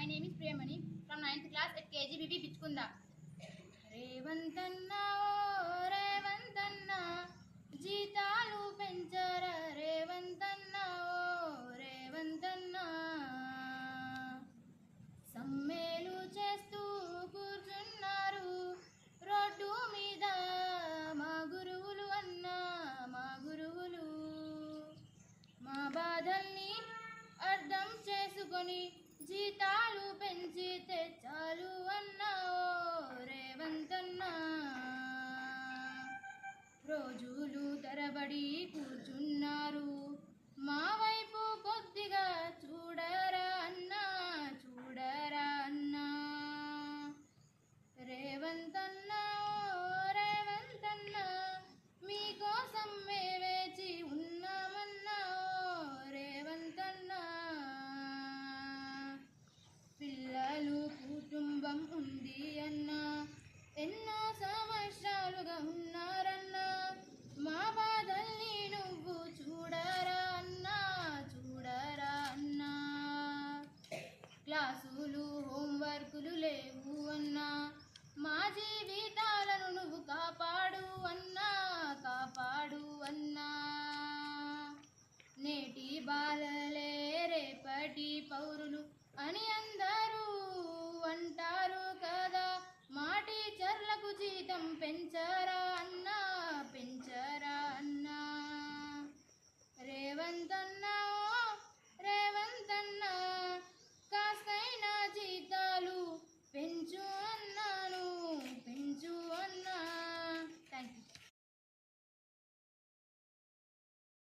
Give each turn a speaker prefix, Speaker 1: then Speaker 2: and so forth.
Speaker 1: My name is Priyamani from 9th class at KGBB Bichkunda. రేవంతన్నా ఓ రేవంతన్నా జీతాలు పెంచరా రేవంతన్నా ఓ రేవంతన్నా సమ్మెలు చేస్తూ కూర్చున్నారు road మీద మా గురువులు అన్నా మా గురువులు మా బాధల్ని అర్థం చేసుకొని జీతాలు పెంచితే చాలు అన్నా ఓ రేవంతన్నా రోజులు తరబడి కూర్చున్నారు మా వైపు కొద్దిగా చూడరా అన్నా చూడరా అన్నా రేవంతన్నా ఓ రేవంతన్నా మీకోసం మే వేచి ఉన్నామన్నా ఓ రేవంతన్నా పిల్లలు కుటుంబం ఉంది అన్నా ఎన్నో సంవత్సరాలుగా ఉన్నారన్నా మా బాధల్ని నువ్వు చూడరా అన్నా చూడరా అన్నా క్లాసులు హోంవర్కులు లేవు అన్నా మా జీవితాలను నువ్వు కాపాడు అన్నా కాపాడు అన్నా నేటి బాలలే రేపటి పౌరులు అని అందరూ అంటారు కదా మా టీచర్లకు జీతం పెంచరా అన్నా పెంచరా అన్నా రేవంతన్నా